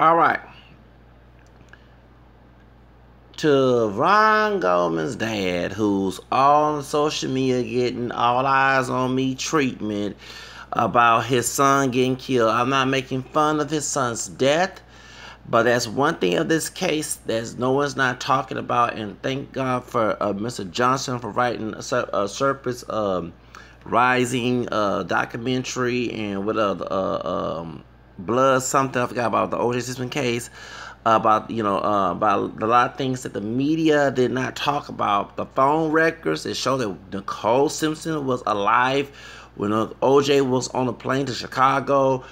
All right. To Ron Goldman's dad, who's on social media getting all eyes on me treatment about his son getting killed. I'm not making fun of his son's death, but that's one thing of this case that no one's not talking about. And thank God for Mr. Johnson for writing a Surface Rising documentary, and with Blood something, I forgot about the O.J. Simpson case, about about a lot of things that the media did not talk about. The phone records that show that Nicole Simpson was alive when O.J. was on a plane to Chicago.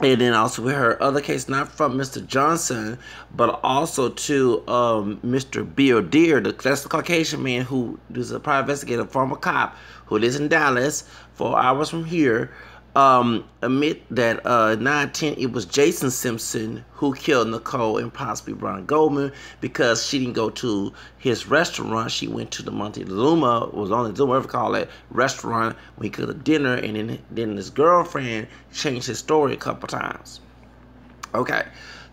And then also we heard other cases, not from Mr. Johnson, but also to Mr. Bill Deere, that's the Caucasian man who is a private investigator, former cop, who lives in Dallas, 4 hours from here, admit that 9/10 it was Jason Simpson who killed Nicole and possibly Ron Goldman, because she didn't go to his restaurant. She went to the Montezuma, was on the Zuma, whatever you call it, restaurant, when he cooked a dinner, and then his girlfriend changed his story a couple times. Okay.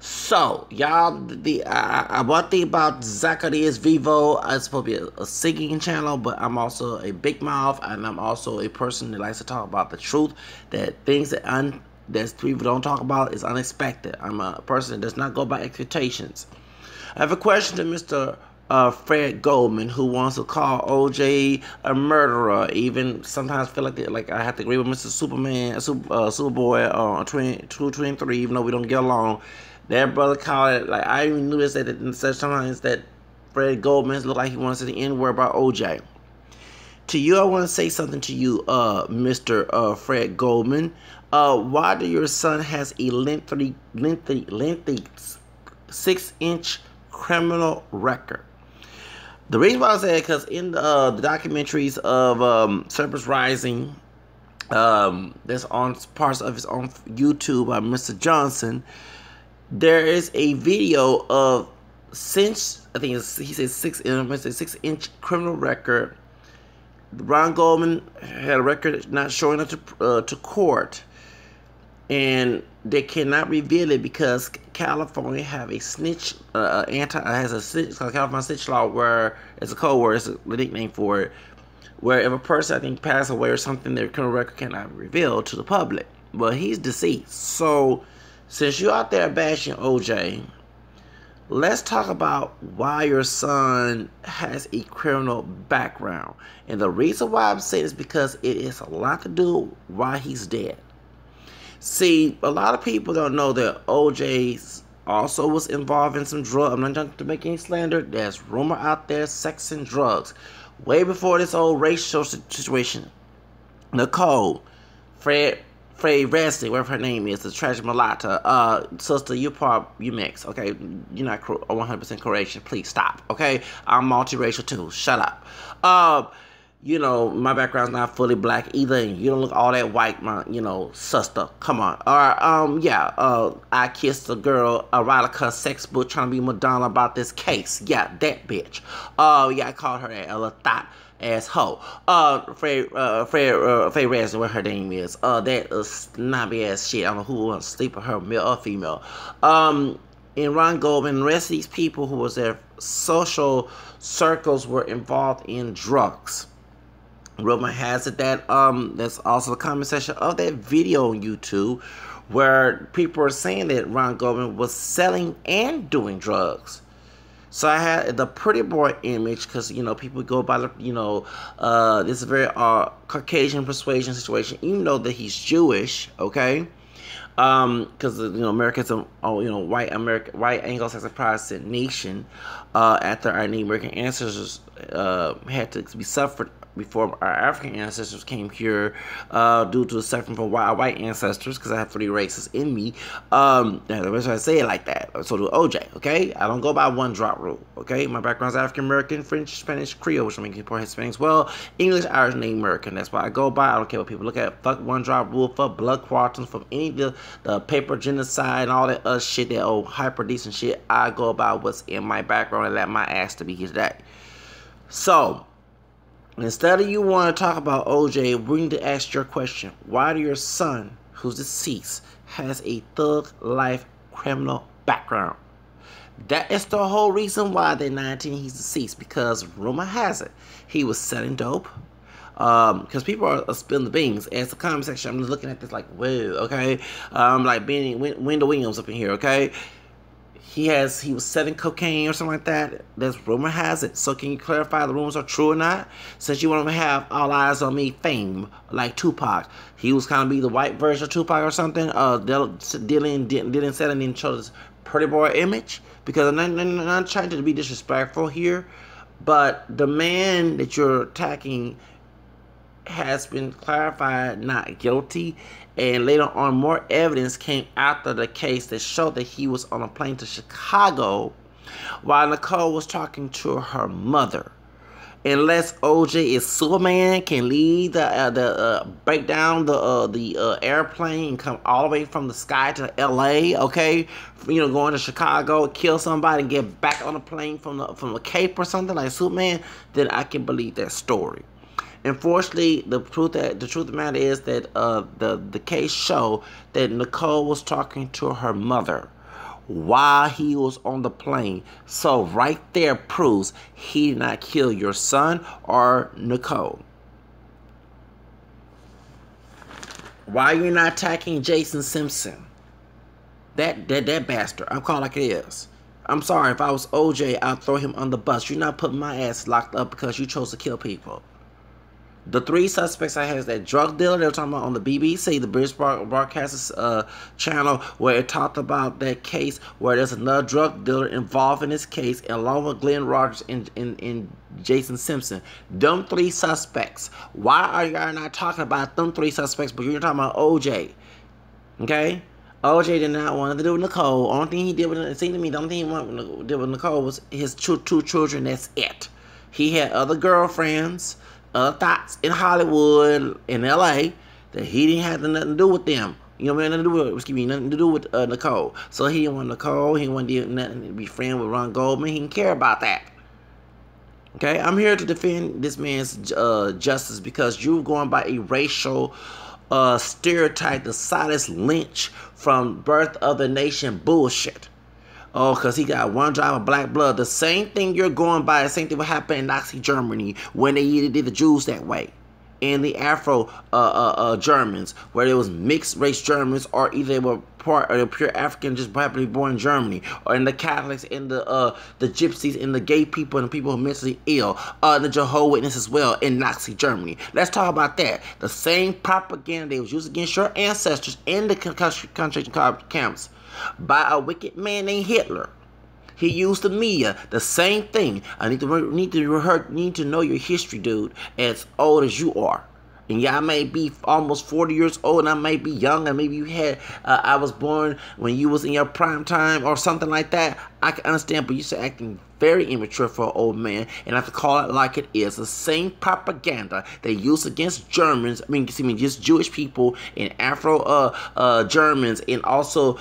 So, y'all, one thing about Zacchaeus Vivo, it's supposed to be a singing channel, but I'm also a big mouth, and I'm also a person that likes to talk about the truth, that things that people don't talk about is unexpected. I'm a person that does not go by expectations. I have a question to Mr. Fred Goldman, who wants to call OJ a murderer, even sometimes feel like I have to agree with Mr. Superboy on 223, even though we don't get along. That brother called it, like, I even knew this, that sometimes that Fred Goldman looked like he wants to say the N-word about OJ. To you, I want to say something to you, Mr. Fred Goldman. Why do your son has a lengthy 6-inch criminal record? The reason why I say it, because in the documentaries of Surface Rising, that's on parts of his own YouTube by Mr. Johnson, there is a video of he says 6-inch criminal record. Ron Goldman had a record not showing up to court, and they cannot reveal it because California have a snitch has a snitch, it's called California snitch law, where it's a code word, it's a nickname for it, where if a person, I think, passed away or something, their criminal record cannot be revealed to the public. But he's deceased, so since you're out there bashing OJ, let's talk about why your son has a criminal background. And the reason why I'm saying this is because it is a lot to do why he's dead. See, a lot of people don't know that OJ also was involved in some drugs. I'm not trying to make any slander. There's rumor out there, sex and drugs. Way before this old racial situation. Nicole, Fred Wesley, whatever her name is, the tragic mulatto, sister, you mix, okay? You're not 100% Croatian. Please stop, okay? I'm multiracial too. Shut up. My background's not fully black either, and you don't look all that white, my, sister. Come on. I kissed a girl, a Radica sex book, trying to be Madonna about this case. Yeah, that bitch. I called her a little thought asshole. Faye Rasmussen, what her name is. That snobby ass shit. I don't know who wants to sleep with her, male or female. And Ron Goldman and the rest of these people who was their social circles were involved in drugs. Rumor has it that that's also the comment section of that video on YouTube, where people are saying that Ron Goldman was selling and doing drugs. So I had the pretty boy image, because, people go by the, this is a very Caucasian persuasion situation, even though that he's Jewish, okay? Because, America's a, white Anglo-Saxon Protestant nation, after our Native American ancestors had to be suffered before our African ancestors came here, due to suffering from white ancestors, because I have 3 races in me. That's why I say it like that. So do OJ, okay? I don't go by one drop rule, okay? My background's African American, French, Spanish, Creole, which makes me part Hispanic as well, English, Irish, Native American. That's why I go by. I don't care what people look at. Fuck one drop rule for blood quantum, from any of the paper genocide and all that other shit, that old hyper decent shit. I go by what's in my background and let my ass to be here today. So, instead of you want to talk about OJ, we need to ask your question. Why do your son, who's deceased, has a thug life criminal background. That is the whole reason why they're 19, he's deceased, because rumor has it he was selling dope. Because people are spilling the beans. As the comment section, I'm just looking at this like, whoa, okay? Like being Wendell Williams up in here, okay? He was selling cocaine or something like that. That's rumor has it. So can you clarify the rumors are true or not? Since you want to have all eyes on me fame, like Tupac. He was kind of be the white version of Tupac or something. Dylan selling in this pretty boy image. Because I'm not trying to be disrespectful here. But the man that you're attacking has been clarified not guilty, and later on more evidence came after the case that showed that he was on a plane to Chicago while Nicole was talking to her mother. Unless OJ is Superman, can lead break down the airplane and come all the way from the sky to LA, okay? Going to Chicago, kill somebody, and get back on the plane from a cape or something like Superman, then I can believe that story. Unfortunately, the truth of the matter is that the case showed that Nicole was talking to her mother while he was on the plane. So right there proves he did not kill your son or Nicole. Why you're not attacking Jason Simpson? That bastard. I'm calling like it is. I'm sorry, if I was OJ, I'd throw him on the bus. You're not putting my ass locked up because you chose to kill people. The three suspects I had is that drug dealer they were talking about on the BBC, the British Broadcasters channel, where it talked about that case where there's another drug dealer involved in this case, along with Glenn Rogers and Jason Simpson. Them three suspects. Why are y'all not talking about them three suspects, but you're talking about OJ? Okay? OJ did not want to do with Nicole. Only thing he did with it seemed to me, the only thing he wanted to do with Nicole was his two children. That's it. He had other girlfriends, other thoughts in Hollywood, in LA, that he didn't have nothing to do with them. You know what I mean? Nothing to do with Nicole. So he didn't want Nicole. He didn't want nothing to be friends with Ron Goldman. He didn't care about that. Okay, I'm here to defend this man's justice because you're going by a racial stereotype, the Silas Lynch from Birth of the Nation bullshit. Oh, because he got one drop of black blood. The same thing you're going by, the same thing what happened in Nazi Germany when they either did the Jews that way. And the Afro Germans, where there was mixed race Germans, or either they were part or pure African, just happily born in Germany, or in the Catholics, and the Gypsies, and the gay people, and the people who are mentally ill, the Jehovah's Witnesses as well in Nazi Germany. Let's talk about that. The same propaganda they was used against your ancestors in the concentration camps by a wicked man named Hitler. He used the media, the same thing. I need to know your history, dude, as old as you are. And y'all may be almost 40 years old, and I may be young, and maybe you had, I was born when you was in your prime time or something like that. I can understand, but you're acting very immature for an old man, and I have to call it like it is. The same propaganda they use against Germans, just Jewish people and Afro Germans, and also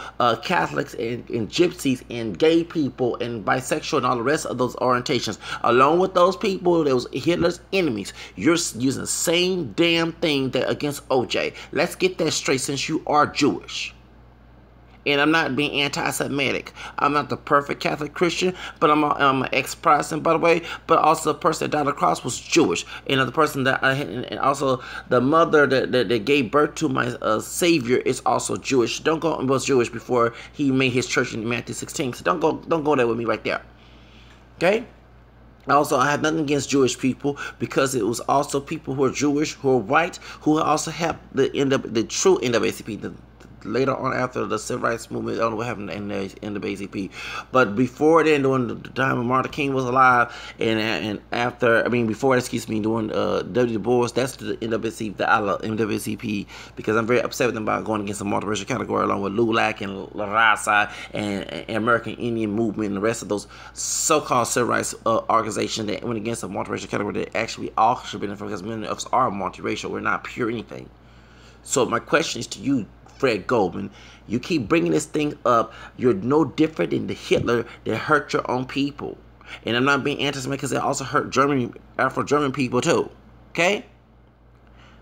Catholics and Gypsies and gay people and bisexual and all the rest of those orientations. Along with those people, that was Hitler's enemies. You're using the same damn thing that against OJ. Let's get that straight, since you are Jewish. And I'm not being anti-Semitic. I'm not the perfect Catholic Christian, but I'm an ex-Protestant, by the way. But also the person that died on the cross was Jewish. And the person that and also the mother that gave birth to my Savior is also Jewish. Don't go and was Jewish before he made his church in Matthew 16. So don't go there with me right there. Okay? Also, I have nothing against Jewish people, because it was also people who are Jewish, who are white, who also have the true NAACP, later on after the civil rights movement. I don't know what happened in the NAACP, but before then, during the time when Martin King was alive, and after, before, during W. Du Bois, that's the NAACP that I love, NAACP, because I'm very upset with them about going against the multiracial category, along with LULAC and La Raza and American Indian movement and the rest of those so-called civil rights organizations that went against the multiracial category that actually all should benefit, because many of us are multiracial. We're not pure anything. So my question is to you, Fred Goldman, you keep bringing this thing up. You're no different than the Hitler that hurt your own people. And I'm not being anti-Semitic, because it also hurt Afro-German people too. Okay?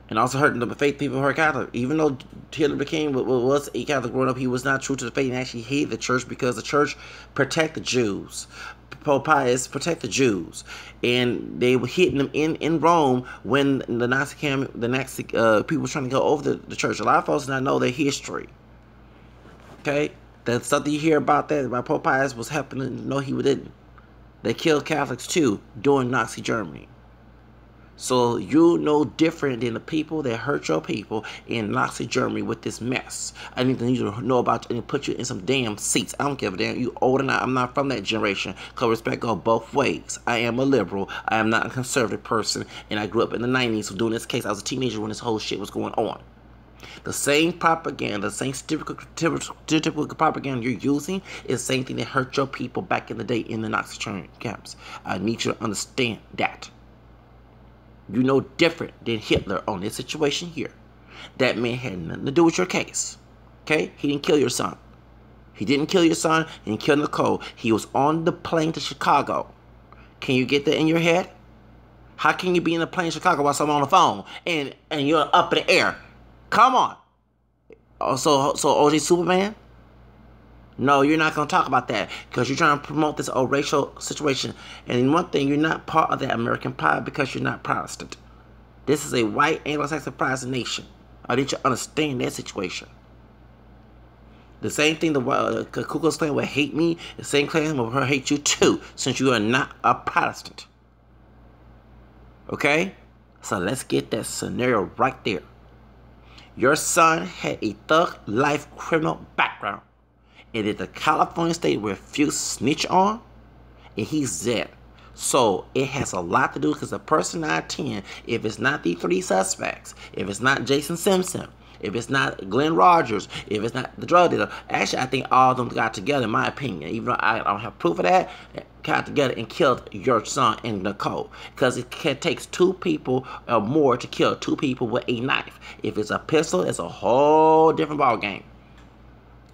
And also hurting the faith people who are Catholic. Even though Hitler was a Catholic growing up, he was not true to the faith and actually hated the church because the church protected the Jews. Pope Pius protected the Jews. And they were hitting them in Rome when the Nazi people were trying to go over the church. A lot of folks do not know their history. Okay? The stuff that you hear about Pope Pius was happening. No, he didn't. They killed Catholics too during Nazi Germany. So you know different than the people that hurt your people in Nazi Germany with this mess. I need to know about you and put you in some damn seats. I don't give a damn. You old or not. I'm not from that generation. Because respect goes both ways. I am a liberal. I am not a conservative person. And I grew up in the 90s. So during this case, I was a teenager when this whole shit was going on. The same propaganda, the same stereotypical propaganda you're using is the same thing that hurt your people back in the day in the Nazi camps. I need you to understand that. You know different than Hitler on this situation here. That man had nothing to do with your case. Okay? He didn't kill your son. He didn't kill your son. He didn't kill Nicole. He was on the plane to Chicago. Can you get that in your head? How can you be in a plane to Chicago while someone on the phone and you're up in the air? Come on. So OG Superman? No, you're not going to talk about that because you're trying to promote this racial situation. And one thing, you're not part of that American pie because you're not Protestant. This is a white Anglo-Saxon Protestant nation. I need you to understand that situation. The same thing the Ku Klux Klan will hate me, the same Klan will hate you too, since you are not a Protestant. Okay? So let's get that scenario right there. Your son had a thug life criminal background. And if the California state refused to snitch on, and he's dead. So it has a lot to do because the person 910, if it's not the three suspects, if it's not Jason Simpson, if it's not Glenn Rogers, if it's not the drug dealer, actually I think all of them got together, in my opinion, even though I don't have proof of that, got together and killed your son and Nicole. Because it takes two people or more to kill two people with a knife. If it's a pistol, it's a whole different ball game.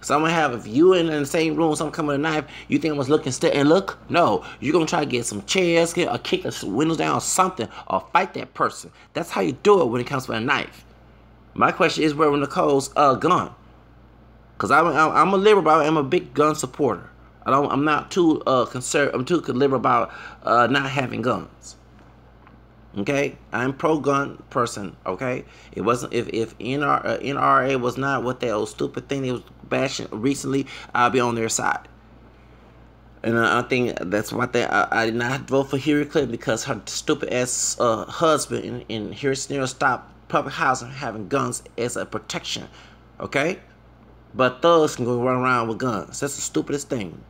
Someone if you in the same room, someone come with a knife, you think I was looking and look? No, you're going to try to get some chairs, or kick the windows down or something, or fight that person. That's how you do it when it comes with a knife. My question is, where was Nicole's gun? Because I'm a liberal, but I'm a big gun supporter. I'm not too conservative. I'm too liberal about not having guns. Okay, I'm pro-gun person. Okay, it wasn't if NRA was not what that old stupid thing they was bashing recently, I'll be on their side. And I think that's why I did not vote for Hillary Clinton because her stupid ass husband in Hillary Clinton stopped public housing having guns as a protection. Okay, but thugs can go run around with guns. That's the stupidest thing.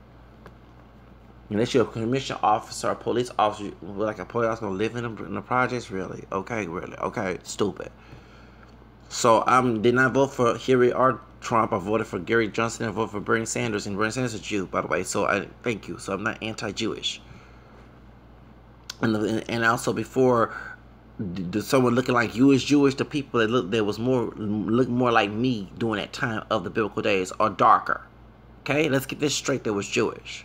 Unless you're a commission officer or a police officer, like a police officer gonna live in the projects, really? Okay, really? Okay, stupid. So I did not vote for Hillary or Trump. I voted for Gary Johnson. I voted for Bernie Sanders, and Bernie Sanders is a Jew, by the way. So I thank you. So I'm not anti-Jewish. And also before someone looking like you is Jewish, the people that look more like me during that time of the biblical days are darker. Okay, let's get this straight. That was Jewish.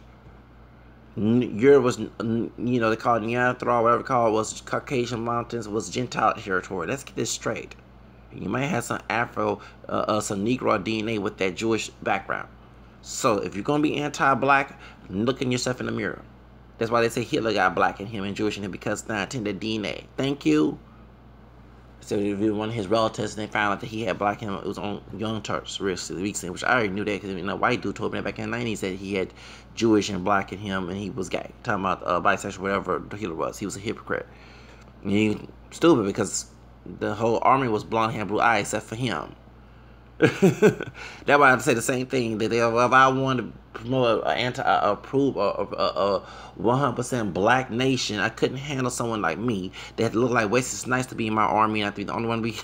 Europe was, they call it Neanderthal, whatever they call it, was Caucasian mountains, was Gentile territory. Let's get this straight. You might have some Afro, some Negro DNA with that Jewish background. So if you're going to be anti-black, look in yourself in the mirror. That's why they say Hitler got black in him and Jewish in him, because not in the DNA. Thank you. So if you one of his relatives and they found out that he had black in him, it was on Young Turks recently, which I already knew that because a white dude told me that back in the 90s that he had Jewish and black in him and he was gay. Talking about bisexual, whatever Hitler was. He was a hypocrite. And he stupid because the whole army was blonde hair, blue eyes, except for him. That's why I say the same thing. That if I wanted to promote approve a 100% black nation, I couldn't handle someone like me that looked like Wesley Snipes to be in my army, and I have to be the only one to be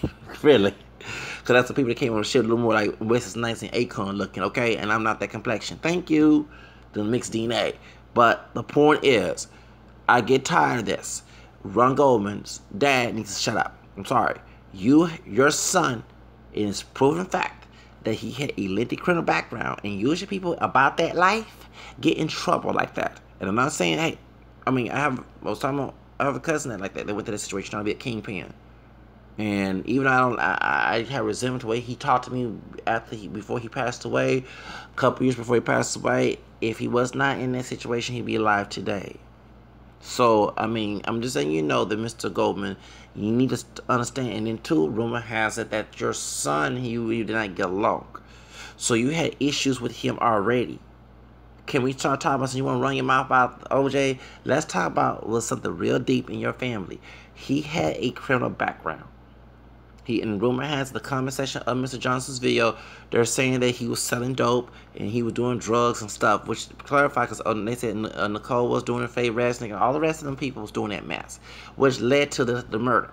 really. Because that's the people that came on the shit a little more like Wesley Snipes and Akon looking, okay? And I'm not that complexion. Thank you. The mixed DNA. But the point is, I get tired of this. Ron Goldman's dad needs to shut up. I'm sorry. Your son, it is proven fact that he had a lengthy criminal background, and usually people about that life get in trouble like that. And I'm not saying, hey, I have a cousin that like that. They went to this situation trying to be a kingpin. And even though I had resentment the way he talked to me before he passed away, a couple years before he passed away. If he was not in that situation, he'd be alive today. So, I mean, I'm just saying, that Mr. Goldman, you need to understand. And then, too, rumor has it that your son, you did not get along. So, you had issues with him already. Can we start talking about, so you want to run your mouth about OJ? Let's talk about something real deep in your family. He had a criminal background. And rumor has the comment section of Mr. Johnson's video, they're saying that he was selling dope and he was doing drugs and stuff, which clarify, because they said Nicole was doing it, Faye Resnick, and all the rest of them people was doing that mess, which led to the murder.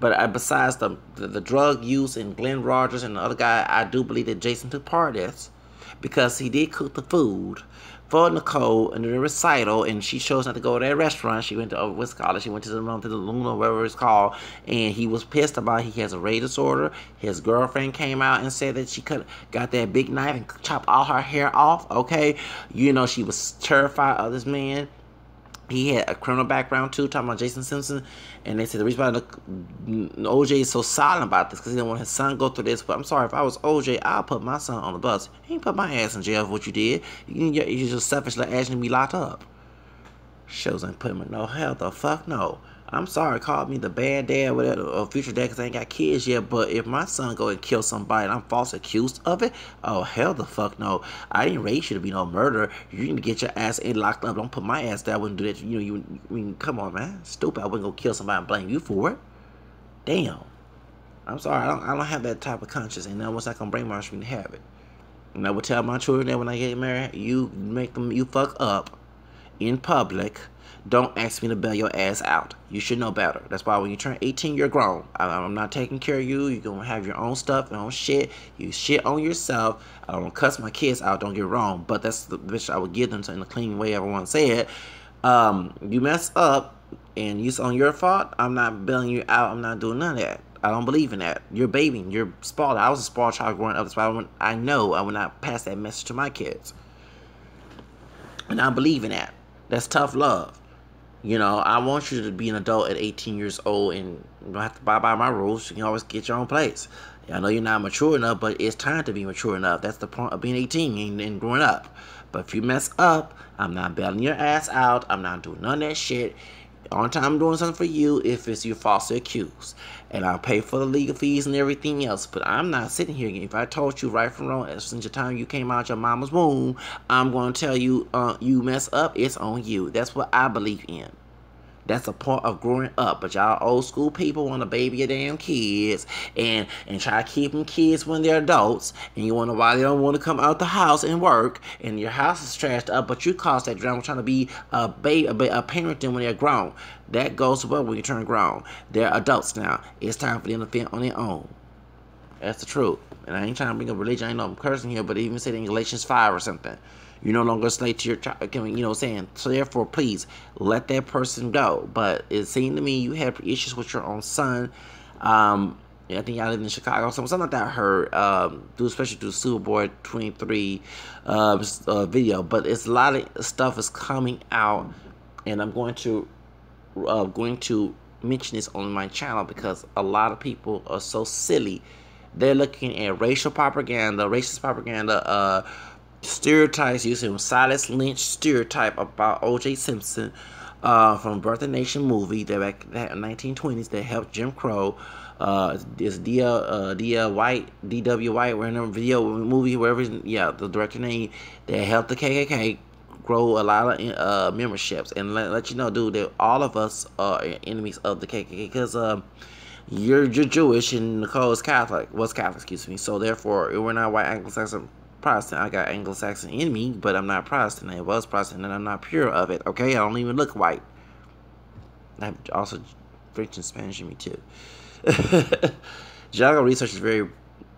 But besides the drug use and Glenn Rogers and the other guy, I do believe that Jason took part of this, because he did cook the food for Nicole in the recital, and she chose not to go to that restaurant. She went to what's called. She went to the Luna, whatever it's called, and he was pissed about it. He has a rage disorder. His girlfriend came out and said that she got that big knife and chopped all her hair off. Okay, she was terrified of this man. He had a criminal background too, talking about Jason Simpson, and they said the reason why OJ is so silent about this because he didn't want his son to go through this. But I'm sorry, if I was OJ, I'll put my son on the bus. He ain't put my ass in jail for what you did. You're just selfish, like asking me locked up. Shows ain't putting me no hell the fuck no. I'm sorry, call me the bad dad or future dad because I ain't got kids yet, but if my son go and kill somebody and I'm false accused of it, oh hell the fuck no. I didn't raise you to be no murderer. You need to get your ass locked up. Don't put my ass there. I wouldn't do that. I mean, come on, man. Stupid. I wouldn't go kill somebody and blame you for it. Damn. I'm sorry. I don't have that type of conscience, and then once I can brainwash me to have it. And I would tell my children that when I get married, you fuck up in public. Don't ask me to bail your ass out. You should know better. That's why when you turn 18, you're grown. I'm not taking care of you. You're going to have your own stuff, your own shit. You shit on yourself. I don't cuss my kids out, don't get wrong. But that's the bitch I would give them in a clean way, if I want to say it. You mess up and it's on your fault. I'm not bailing you out. I'm not doing none of that. I don't believe in that. You're babying. You're spoiled. I was a spoiled child growing up. That's why I know I would not pass that message to my kids. And I believe in that. That's tough love. I want you to be an adult at 18 years old and you don't have to abide by my rules. You can always get your own place. I know you're not mature enough, but it's time to be mature enough. That's the point of being 18 and growing up. But if you mess up, I'm not bailing your ass out. I'm not doing none of that shit. Only time I'm doing something for you if it's you falsely accused. And I'll pay for the legal fees and everything else. But I'm not sitting here again. If I told you right from wrong, since the time you came out your mama's womb, I'm going to tell you, you mess up, it's on you. That's what I believe in. That's a part of growing up. But y'all old school people want to baby your damn kids and try to keep them kids when they're adults. And you wonder why they don't want to come out the house and work. And your house is trashed up, but you caused that drama trying to be a parent when they're grown. That goes well when you turn grown. They're adults now. It's time for them to fend on their own. That's the truth. And I ain't trying to bring up religion. I know I'm cursing here, but even say in Galatians 5 or something. You're no longer a slave to your child, saying. So therefore, please, let that person go. But it seemed to me you had issues with your own son. I think y'all live in Chicago. Something like that I heard, especially through Super Bowl 23 video. But it's a lot of stuff is coming out. And I'm going to mention this on my channel because a lot of people are so silly. They're looking at racial propaganda, racist propaganda, stereotypes using Silas Lynch stereotype about O.J. Simpson from Birth of a Nation movie that back in the 1920s that helped Jim Crow. This D.W. White, we're in a video movie, wherever, the director name that helped the KKK grow a lot of memberships. And let you know, dude, that all of us are enemies of the KKK because you're Jewish and Nicole was Catholic, excuse me. So therefore, we're not white Anglo-Saxon Protestant. I got Anglo-Saxon in me, but I'm not Protestant. I was Protestant, and I'm not pure of it. Okay, I don't even look white. I have also French and Spanish in me too. Geographical research is very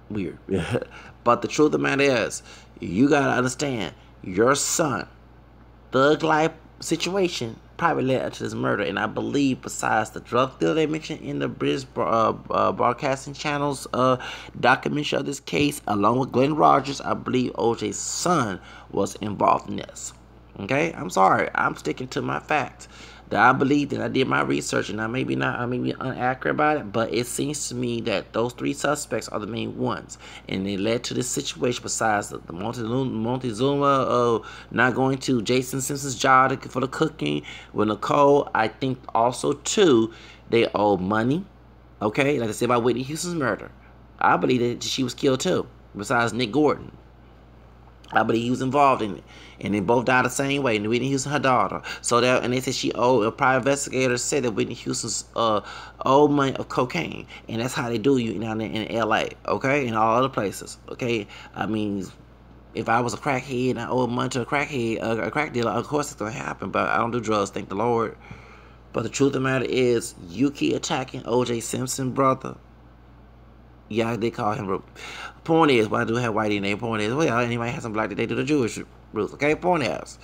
weird, but the truth of the matter is, you gotta understand your son, thug life situation probably led to this murder, and I believe besides the drug deal they mentioned in the British broadcasting channels documentary of this case, along with Glenn Rogers, I believe OJ's son was involved in this. Okay, I'm sorry, I'm sticking to my facts. that I believe that I did my research, and I may be inaccurate about it, but it seems to me that those 3 suspects are the main ones, and they led to this situation. Besides the Montezuma not going to Jason Simpson's job for the cooking with Nicole, I think also too they owe money. Okay, like I said about Whitney Houston's murder, I believe that she was killed too. Besides Nick Gordon, I believe he was involved in it. And they both died the same way. And Whitney Houston, her daughter. So that, and they said she owed, a private investigator said that Whitney Houston's owed money of cocaine. And that's how they do you down there in LA, okay? And all other places, okay? I mean, if I was a crackhead and I owed money to a crackhead, a crack dealer, of course it's going to happen. But I don't do drugs, thank the Lord. But the truth of the matter is, you keep attacking O.J. Simpson, brother. Yeah, they call him. Point is, well, I do have white DNA. Point is, well, anybody has some black that they do the Jewish roots. Okay, point is,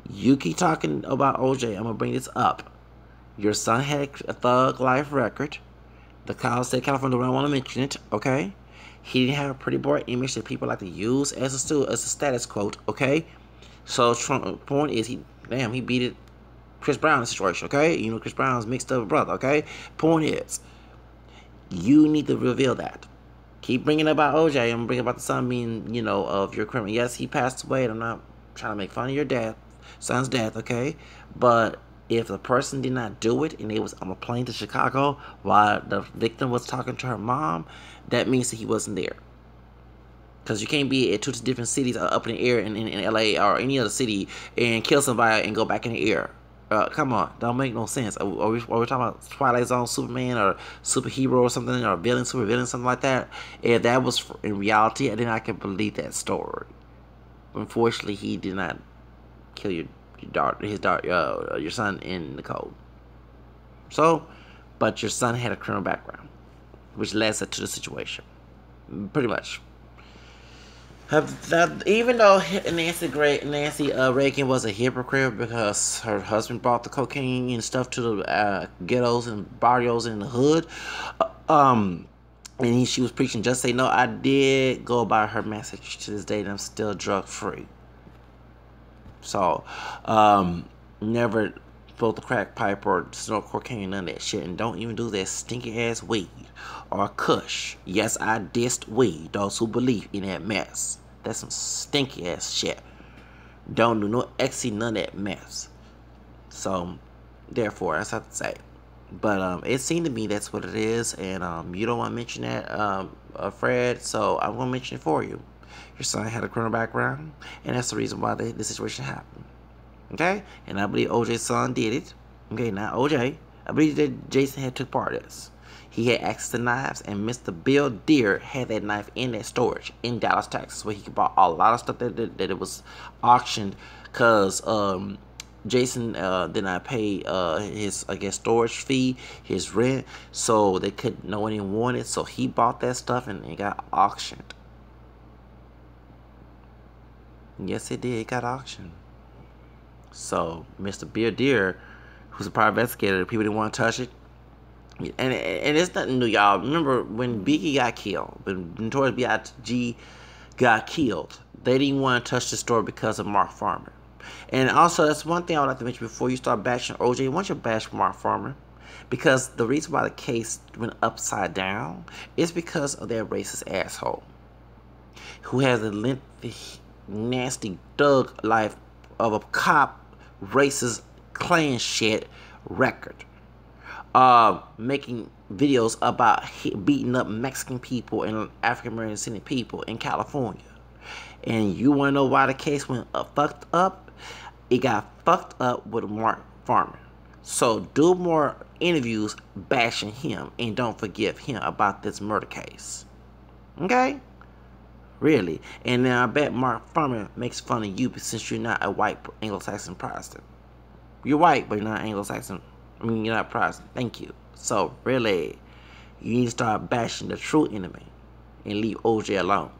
you keep talking about OJ. I'm gonna bring this up. Your son had a thug life record. The state of California don't want to mention it. Okay, he didn't have a pretty boy image that people like to use as a status quote. Okay, so point is, he beat it. Chris Brown situation. Okay, you know Chris Brown's mixed up brother. Okay, point is, you need to reveal that. Keep bringing about OJ. I'm bringing about the son being, of your criminal. Yes, he passed away, and I'm not trying to make fun of your son's death, okay? But if the person did not do it, and it was on a plane to Chicago while the victim was talking to her mom, that means that he wasn't there. Because you can't be at 2 different cities up in the air in LA or any other city and kill somebody and go back in the air. Come on, don't make no sense. Are we talking about Twilight Zone Superman or superhero or something, or villain, supervillain, something like that? If that was in reality, then I can believe that story. Unfortunately, he did not kill your son in Nicole. So, but your son had a criminal background, which led to the situation. Pretty much. Even though Nancy Reagan was a hypocrite because her husband brought the cocaine and stuff to the ghettos and barrios in the hood, and she was preaching just say no, I did go by her message to this day, and I'm still drug free. So, never smoke the crack pipe or snort cocaine, none of that shit, and don't even do that stinky ass weed or kush. Yes, I dissed weed. Those who believe in that mess. That's some stinky ass shit. Don't do no ecstasy, none of that mess. So, therefore, that's what I have to say. But it seemed to me that's what it is, and you don't want to mention that, Fred. So I'm gonna mention it for you. Your son had a criminal background, and that's the reason why the situation happened. Okay, and I believe OJ's son did it. Okay, not OJ. I believe that Jason had took part of this. He had access to knives, and Mr. Bill Deere had that knife in that storage in Dallas, Texas, where he could buy a lot of stuff that it was auctioned, because Jason did not pay his, I guess, storage fee, his rent, so they couldn't know anyone wanted. So he bought that stuff, and it got auctioned. Yes, it did. It got auctioned. So Mr. Bill Deere, who's a private investigator, people didn't want to touch it. And it's nothing new, y'all. Remember when Biggie got killed, when Notorious B.I.G. got killed, they didn't want to touch the story because of Mark Farmer. And also, that's one thing I would like to mention before you start bashing OJ. You want to bash Mark Farmer, because the reason why the case went upside down is because of that racist asshole who has a lengthy, nasty thug life of a cop, racist, clan shit record. Making videos about beating up Mexican people and African American descendant people in California. And you want to know why the case went fucked up? It got fucked up with Mark Farmer. So do more interviews bashing him, and don't forgive him about this murder case. Okay? Really. And then I bet Mark Farmer makes fun of you since you're not a white Anglo-Saxon Protestant. You're white, but you're not Anglo-Saxon. I mean, you're not Protestant. Thank you. So, really, you need to start bashing the true enemy and leave OJ alone.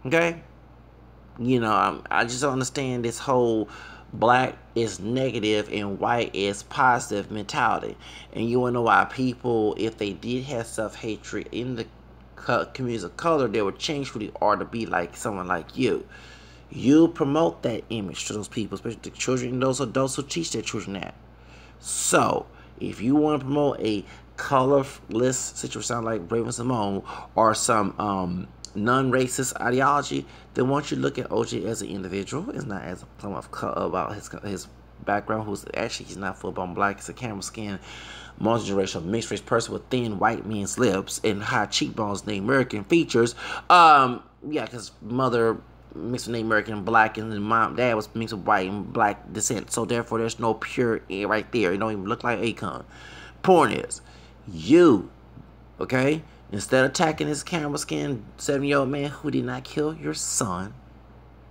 Okay? You know, I just don't understand this whole black is negative and white is positive mentality. And you want to know why people, if they did have self-hatred in the communities of color, they would change who they are to be like someone like you. You promote that image to those people, especially the children and those adults who teach their children that. So, if you want to promote a colorless situation, sound like Raven Simone, or some non-racist ideology, then once you look at OJ as an individual, it's not as someone about his background, who's actually, he's not full-blown black, he's a camel skin, multi-generational mixed race person with thin white men's lips and high cheekbones, Native American features. Yeah, because mother mixed with Native American and black, and then dad was mixed with white and black descent. So therefore, there's no pure right there. It don't even look like Akon. Point is, you, okay, instead of attacking this camera skin 7-year-old man who did not kill your son,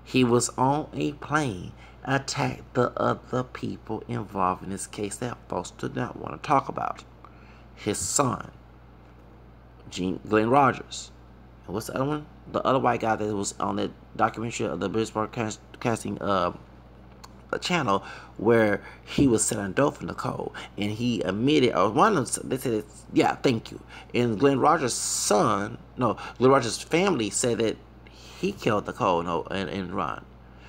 he was on a plane, attacked the other people involved in this case that folks do not want to talk about. His son, Glenn Rogers. And what's the other one? The other white guy that was on that documentary of the British Broadcasting channel, where he was selling dope for Nicole, and he admitted, or one of them, they said, yeah, thank you. And Glenn Rogers' son, no, Glenn Rogers' family said that he killed Nicole and Ron.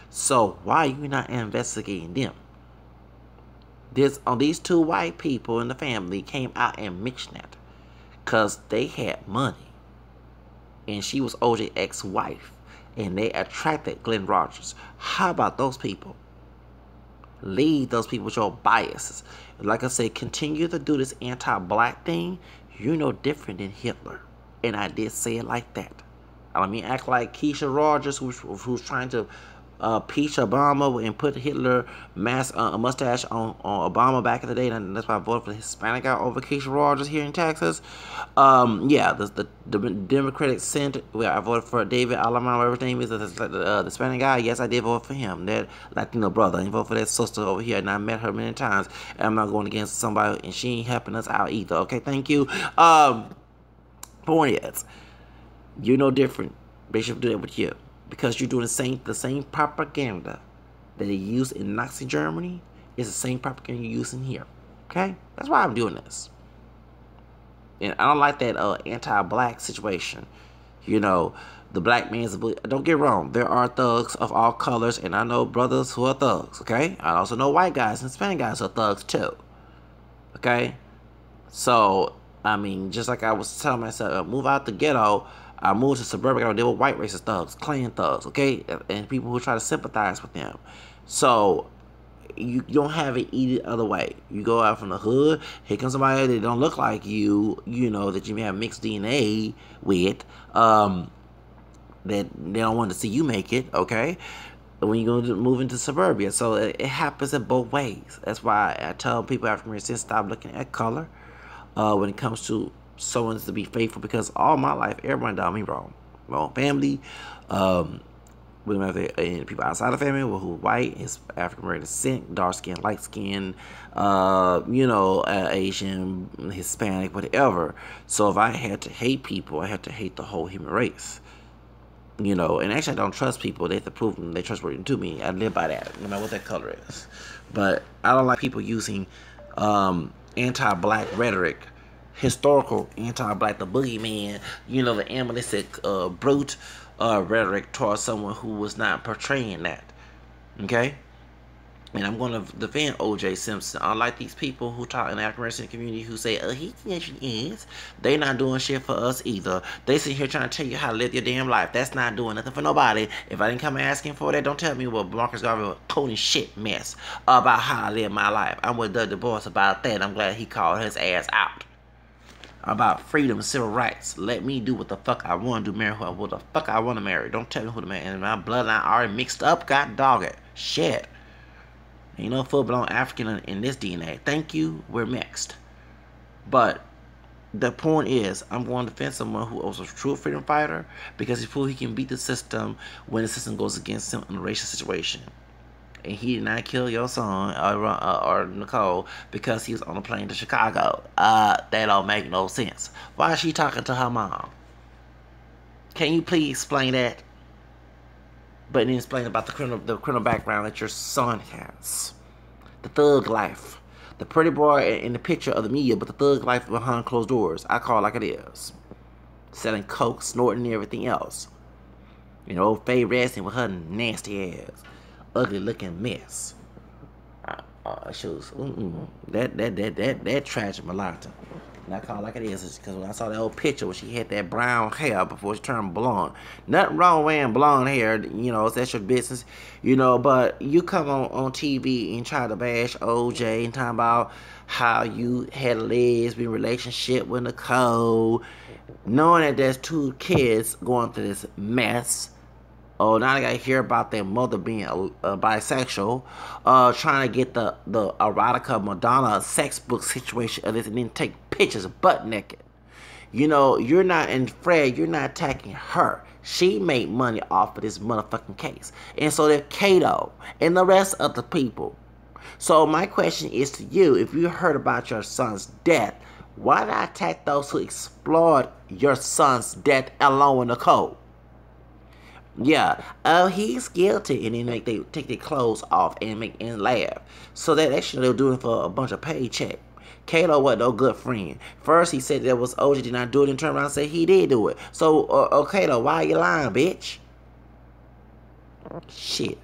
So why are you not investigating them? These two white people in the family came out and mentioned that because they had money, and she was OJ's ex-wife, and they attracted Glenn Rogers. How about those people? Leave those people with your biases. Like I said, continue to do this anti-black thing. You're no different than Hitler, and I did say it like that. I don't mean act like Keisha Rogers, who's trying to peach Obama and put Hitler mustache on Obama back in the day, and that's why I voted for the Hispanic guy over Keisha Rogers here in Texas. Yeah, the Democratic Senate, where I voted for David Alamano, whatever his name is, the Hispanic guy. Yes, I did vote for him. That Latino brother. I didn't vote for that sister over here, and I met her many times. And I'm not going against somebody, and she ain't helping us out either. Okay, thank you. Point is, you're no different. They should do that with you. Because you're doing the same propaganda that they use in Nazi Germany is the same propaganda you're using here. Okay? That's why I'm doing this. And I don't like that anti-black situation. You know, the black man's... Don't get wrong. There are thugs of all colors, and I know brothers who are thugs. Okay? I also know white guys and Hispanic guys who are thugs too. Okay? So, I mean, just like I was telling myself, move out the ghetto... I moved to suburban. I deal with white racist thugs, Klan thugs, okay, and people who try to sympathize with them. So you don't have it either other way. You go out from the hood. Here comes somebody that don't look like you. You know that you may have mixed DNA with. That they don't want to see you make it. Okay. When you go to move into suburbia, so it happens in both ways. That's why I tell people African Americans stop looking at color when it comes to someone's to be faithful, because all my life everyone done me wrong. My own family, and people outside the family who white, is African American descent, dark skin, light skin, Asian, Hispanic, whatever. So if I had to hate people, I had to hate the whole human race. And actually I don't trust people. They have to prove them they're trustworthy to me. I live by that, no matter what that color is. But I don't like people using anti-black rhetoric, historical anti-black, the boogeyman, the animalistic brute rhetoric towards someone who was not portraying that. Okay? And I'm going to defend O.J. Simpson. Unlike these people who talk in the African-American community who say, he is. They not doing shit for us either. They sit here trying to tell you how to live your damn life. That's not doing nothing for nobody. If I didn't come asking for that, don't tell me what Marcus Garvey was coding shit mess about how I live my life. I'm with Doug Du Bois about that. I'm glad he called his ass out. About freedom and civil rights. Let me do what the fuck I want to do, marry who the fuck I want to marry. Don't tell me who to marry. And my bloodline already mixed up, god dog it. Shit. Ain't no full-blown African in this DNA. Thank you, we're mixed. But the point is, I'm going to defend someone who was a true freedom fighter because he proved he can beat the system when the system goes against him in a racial situation. And he did not kill your son or Nicole because he was on a plane to Chicago. That don't make no sense. Why is she talking to her mom? Can you please explain that? But then explain about the criminal background that your son has. The thug life. The pretty boy in the picture of the media, but the thug life behind closed doors. I call it like it is. Selling coke, snorting, and everything else. Faye Reston with her nasty ass. Ugly looking mess. She was that tragic mulatto. And I call it like it is because when I saw that old picture where she had that brown hair before she turned blonde. Nothing wrong with wearing blonde hair, you know, that's your business, you know, but you come on TV and try to bash OJ and talk about how you had a lesbian relationship with Nicole, knowing that there's 2 kids going through this mess. Oh, now I gotta hear about their mother being a bisexual, trying to get the erotica Madonna sex book situation of this and then take pictures butt naked. You know, you're not, and Fred, you're not attacking her. She made money off of this motherfucking case. And so did Kato and the rest of the people. So my question is to you, if you heard about your son's death, why not attack those who explored your son's death along with Nicole? Yeah, he's guilty, and then they take their clothes off and laugh. So that actually they were doing it for a bunch of paycheck. Kato wasn't no good friend. First he said that was OJ did not do it, and turned around and said he did do it. So Kato, why are you lying, bitch? Shit.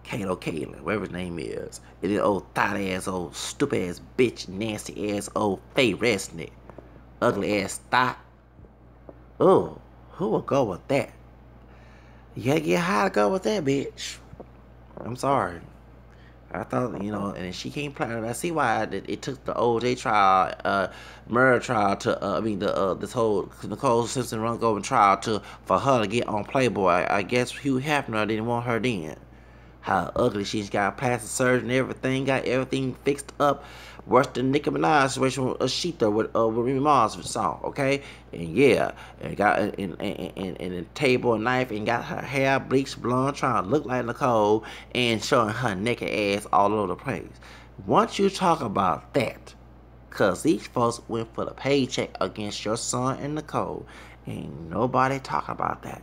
Kato Kaylin, whatever his name is. And then old thought ass, old stupid ass bitch, nasty ass old fake resnick. Ugly ass thought. Oh. Who will go with that? You gotta get high to go with that, bitch. I'm sorry. I thought, you know, and she can't play. I see why it took the OJ trial, murder trial to, this whole Nicole Simpson Ronald Goldman trial for her to get on Playboy. I guess Hugh Hefner didn't want her then. How ugly she's got plastic surgery and everything, got everything fixed up. Worse than Nicki Minaj situation with Ashita with Remy Ma's song, okay? And yeah, and got and a table and knife and got her hair bleached blonde, trying to look like Nicole and showing her naked ass all over the place. Once you talk about that, cause these folks went for the paycheck against your son and Nicole, ain't nobody talking about that.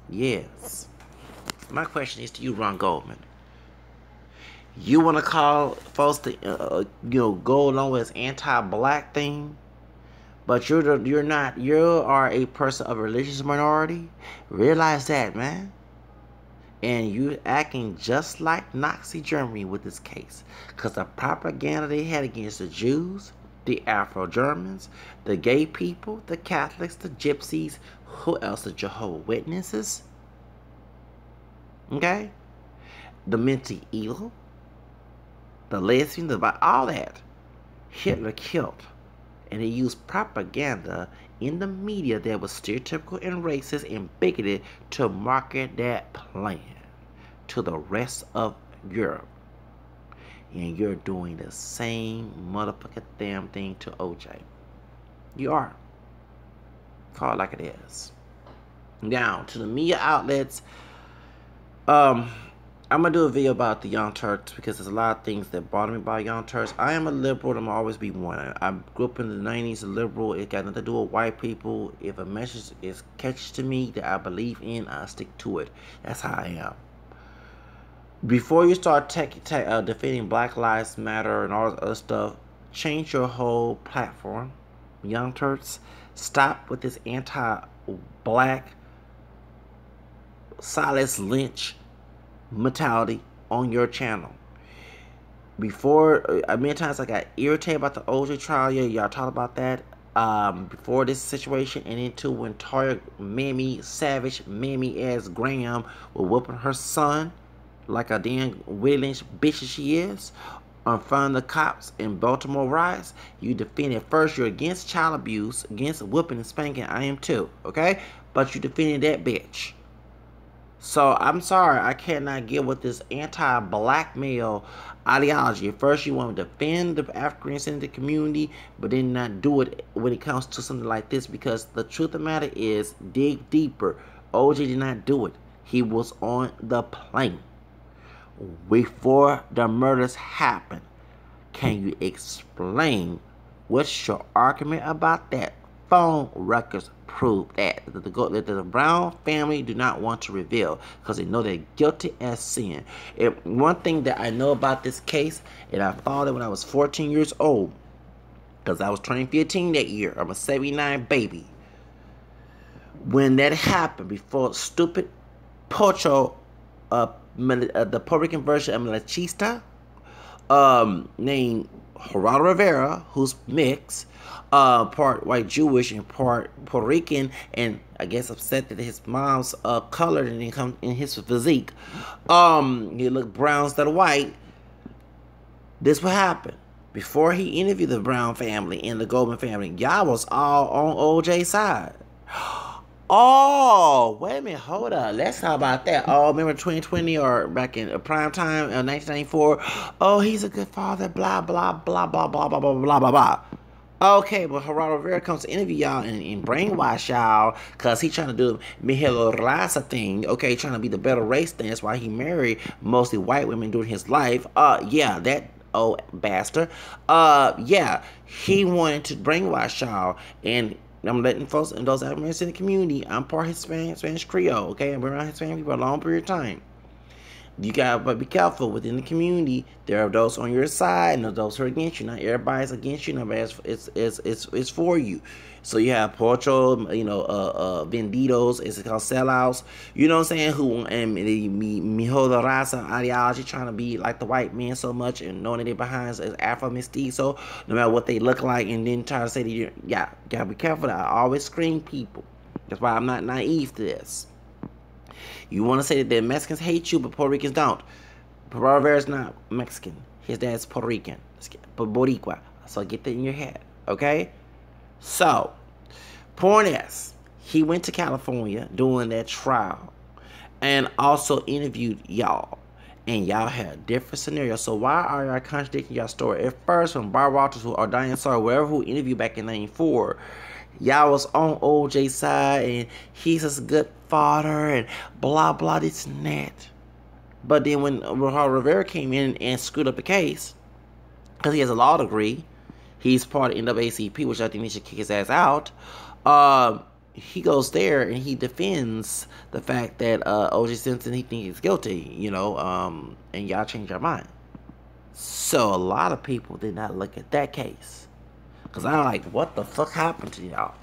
Yes. My question is to you, Ron Goldman. You want to call folks to, go along with this anti-black thing, but you're not. You are a person of a religious minority. Realize that, man. And you acting just like Nazi Germany with this case, because the propaganda they had against the Jews, the Afro-Germans, the gay people, the Catholics, the Gypsies, who else? The Jehovah's Witnesses. Okay, the mentally ill. The lesbian, all that, Hitler killed. And they used propaganda in the media that was stereotypical and racist and bigoted to market that plan to the rest of Europe. And you're doing the same motherfucking damn thing to OJ. You are. Call it like it is. Now, to the media outlets, I'm going to do a video about the Young Turks because there's a lot of things that bother me about Young Turks. I am a liberal and I'm always be one. I grew up in the 90s, a liberal. It got nothing to do with white people. If a message is catchy to me that I believe in, I stick to it. That's how I am. Before you start defending Black Lives Matter and all this other stuff, change your whole platform. Young Turks, stop with this anti-black Silas Lynch mentality on your channel. Before, many times I got irritated about the OJ trial. Yeah, y'all talked about that before this situation, and into when Toya Savage ass Graham was whooping her son like a damn Williams bitch she is in front of the cops in Baltimore riots. You defended first. You're against child abuse, against whooping and spanking. I am too, okay? But you defended that bitch. So, I'm sorry, I cannot get with this anti-black male ideology. At first, you want to defend the African-centered community, but then not do it when it comes to something like this, because the truth of the matter is, dig deeper. OJ did not do it. He was on the plane before the murders happened. Can you explain what's your argument about that? Phone records prove that the Brown family do not want to reveal because they know they're guilty as sin. And one thing that I know about this case, and I followed it when I was 14 years old, because I was turning 15 that year. I'm a 79 baby. When that happened, before stupid Pocho the Puerto Rican version of Melchista, named Geraldo Rivera, who's mixed, part white Jewish and part Puerto Rican, and I guess upset that his mom's colored and didn't come in his physique. He looked brown instead of white. This what happened. Before he interviewed the Brown family and the Goldman family, y'all was all on OJ's side. Oh, wait a minute, hold up. Let's talk about that. Oh, remember 2020 or back in prime time, 1994? Oh, he's a good father, blah, blah, blah, blah, blah, blah, blah, blah, blah, blah. Okay, but Geraldo Rivera comes to interview y'all and brainwash y'all because he's trying to do the Miguel Raza thing, okay, trying to be the better race thing. That's why he married mostly white women during his life. Yeah, that old bastard. Yeah, he wanted to brainwash y'all, and I'm letting folks and those Africans in the community, I'm part Hispanic, Spanish Creole, okay? I've been around Hispanic people a long period of time. You gotta be careful within the community. There are those on your side and those who are against you. Not everybody's against you. Nobody's it's for you. So you have Porcho, Vendidos, it's called sellouts. You know what I'm saying? Who and the Mijo de Raza ideology, trying to be like the white man so much and knowing that they're behind as Afro mestizo, no matter what they look like, and then try to say that you gotta be careful. I always screen people. That's why I'm not naive to this. You want to say that the Mexicans hate you, but Puerto Ricans don't. Geraldo Rivera's not Mexican. His dad's Puerto Rican. Boricua. So get that in your head, okay? So, point is, he went to California doing that trial and also interviewed y'all. And y'all had different scenarios. So why are y'all contradicting y'all story? At first, when Barbara Walters or Diane Sawyer, whoever who interviewed back in '94, y'all was on OJ's side and he's a good father and blah blah this and that. But then when Geraldo Rivera came in and screwed up the case, because he has a law degree, he's part of NAACP, which I think he should kick his ass out. He goes there and he defends the fact that O.J. Simpson, he thinks he's guilty, and y'all change your mind. So a lot of people did not look at that case. Because I'm like, what the fuck happened to y'all?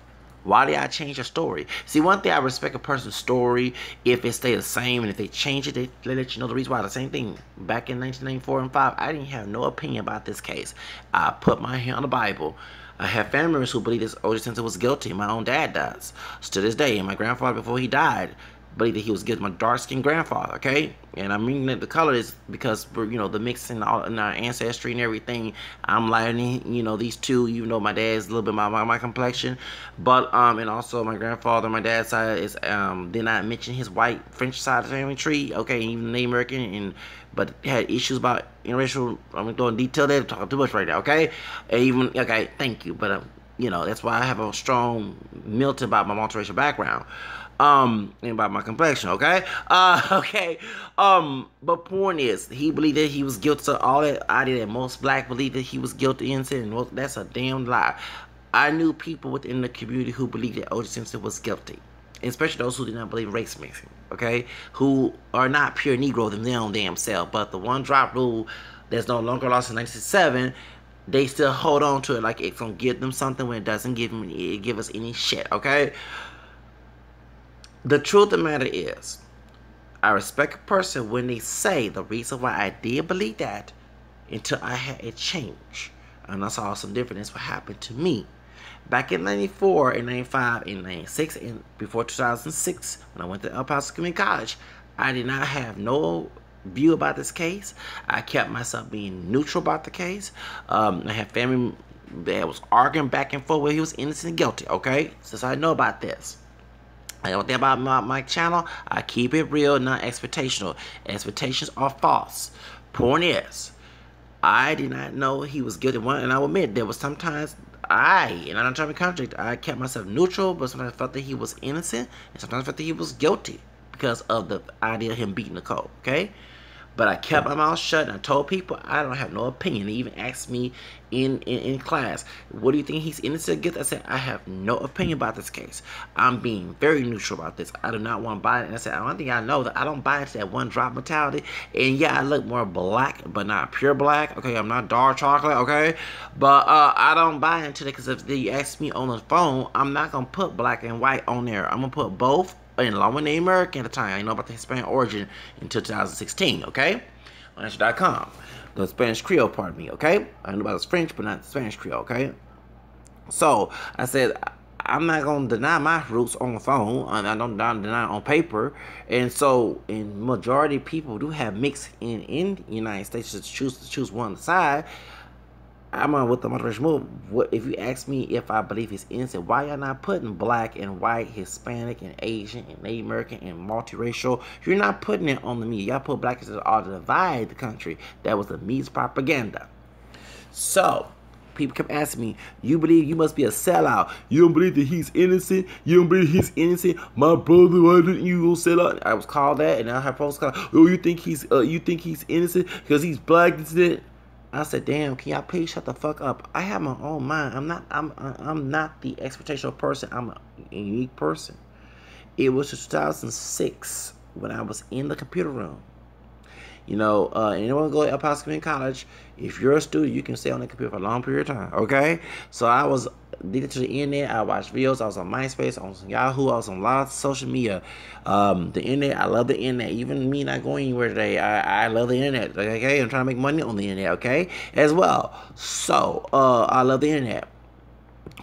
Why did y'all change your story? See, one thing, I respect a person's story if it stay the same, and if they change it, they let you know the reason why. The same thing. Back in 1994 and 5, I didn't have no opinion about this case. I put my hand on the Bible. I have family members who believe this O.J. Simpson was guilty. My own dad does. To this day, and my grandfather, before he died, believed that he was guilty. My dark-skinned grandfather, okay? And I mean that the color is because we're, the mix in our ancestry and everything. I'm lighting, these two, even though my dad's a little bit my complexion. But, and also my grandfather, my dad's side is, did not mention his white French side of the family tree, okay? Even Native American, but had issues about interracial. I'm going to detail that. I'm talking too much right now, okay? And even, okay, thank you. But, that's why I have a strong milk about my multiracial background. And about my complexion, okay? But point is, he believed that he was guilty of all that idea that most black believe that he was guilty innocent. Well, that's a damn lie. I knew people within the community who believed that O.J. Simpson was guilty. Especially those who did not believe in race mixing, okay? Who are not pure Negro them their own damn self. But the one drop rule that's no longer lost in 1967, they still hold on to it like it's gonna give them something when it doesn't give us any shit, okay? The truth of the matter is, I respect a person when they say the reason why I did believe that until I had a change. And I saw some difference what happened to me. Back in 94, in 95, in 96, and before 2006, when I went to El Paso Community College, I did not have no view about this case. I kept myself being neutral about the case. I had family that was arguing back and forth where he was innocent and guilty, okay? Since I know about this. I don't think about my channel. I keep it real, not expectational. Expectations are false. Point is, I did not know he was guilty. And I will admit, there was sometimes and I'm not trying to contradict, I kept myself neutral, but sometimes I felt that he was innocent, and sometimes I felt that he was guilty because of the idea of him beating Nicole, okay? But I kept my mouth shut and I told people I don't have no opinion. They even asked me in class, what do you think he's innocent or guilty? I said, I have no opinion about this case. I'm being very neutral about this. I do not want to buy it. And I said, one thing I know that I don't buy into that one drop mentality. And yeah, I look more black, but not pure black. Okay, I'm not dark chocolate, okay? But I don't buy into that because if they ask me on the phone, I'm not going to put black and white on there. I'm going to put both. and along with Native American at the time. I didn't know about the Hispanic origin until 2016, okay? On Matcha.com. The Spanish Creole, pardon me, okay? I know about the French, but not the Spanish Creole, okay? So, I said, I'm not going to deny my roots on the phone. I don't deny it on paper. And so, in majority of people do have mixed in the United States to choose one side. I'm on with the moderation move. What if you ask me if I believe he's innocent? Why y'all not putting black and white, Hispanic and Asian and Native American and multiracial? You're not putting it on the media. Y'all put black as all to divide the country. That was the media's propaganda. So people kept asking me, you believe you must be a sellout? You don't believe that he's innocent? You don't believe he's innocent? My brother, why didn't you go sell out? I was called that, and I had folks called, oh, you think he's innocent because he's black? I said, damn, can y'all please shut the fuck up? I have my own mind. I'm not the expectational person. I'm a unique person. It was 2006 when I was in the computer room. You know, anyone go to El Paso Community College, if you're a student, you can stay on the computer for a long period of time, okay? So I was addicted to the internet. I watched videos. I was on MySpace. I was on Yahoo. I was on a lot of social media. The internet, I love the internet. Even me not going anywhere today, I love the internet, okay? I'm trying to make money on the internet, okay? As well. So, I love the internet.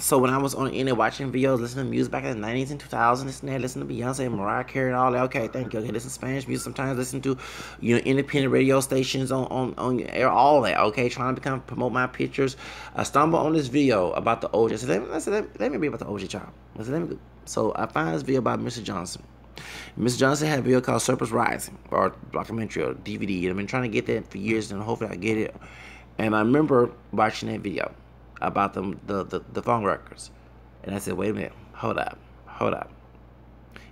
So when I was on the internet watching videos, listening to music back in the 90s and 2000s, listening to that, listening to Beyonce, Mariah Carey, and all that. Okay, thank you. Okay, listen to Spanish music sometimes. Listen to, you know, independent radio stations on air, all that. Okay, trying to promote my pictures. I stumbled on this video about the OJ. I said, let me read about the OJ child. So I find this video about Mr. Johnson. Mr. Johnson had a video called Surplus Rising, or documentary, or DVD. And I've been trying to get that for years, and hopefully I get it. And I remember watching that video about the phone records, and I said, wait a minute, hold up.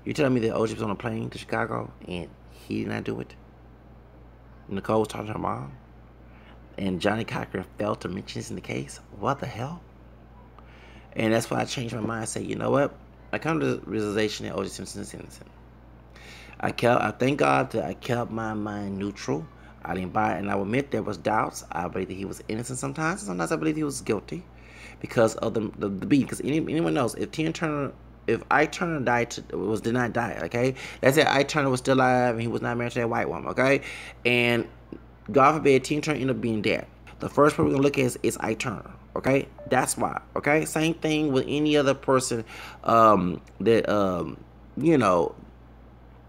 You're telling me that OJ was on a plane to Chicago and he did not do it? Nicole was talking to her mom, and Johnny Cochran failed to mention this in the case? What the hell? And that's why I changed my mind and said, you know what? I come to the realization that OJ Simpson is innocent. I thank God that I kept my mind neutral. I didn't buy it, and I will admit there was doubts. I believe that he was innocent sometimes. Sometimes I believe he was guilty because of the beat. Because anyone knows, if Ike Turner did not die, okay? That's it. Ike Turner was still alive, and he was not married to that white woman, okay? And God forbid, Tina Turner ended up being dead. The first person we're gonna look at is Ike Turner, okay? That's why, okay? Same thing with any other person you know.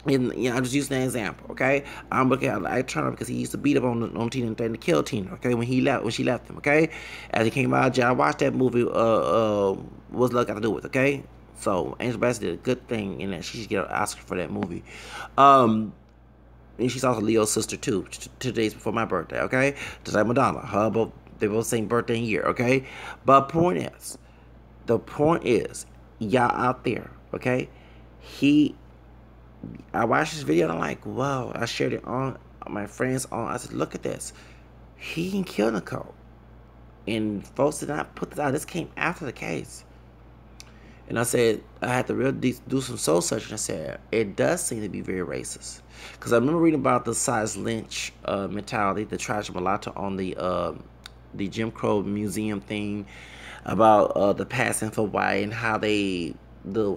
And, you know, I'm just using that example, okay? I'm looking at Ike Turner because he used to beat up on Tina and threaten to kill Tina, okay? When she left him, okay? As he came out of jail, I watched that movie. What's Love Got to Do with, okay? So Angela Bassett did a good thing in that. She should get an Oscar for that movie. And she's also Leo's sister too. 2 days before my birthday, okay? Just like Madonna, they both same birthday and year, okay? But the point is, y'all out there, okay? I watched this video and I'm like, wow. I shared it on my friends I said, look at this. He can kill Nicole. And folks did not put this out. This came after the case. And I said, I had to really do some soul searching. I said, it does seem to be very racist. Because I remember reading about the Silas Lynch mentality, the tragic mulatto on the Jim Crow Museum thing, about the passing for white and how the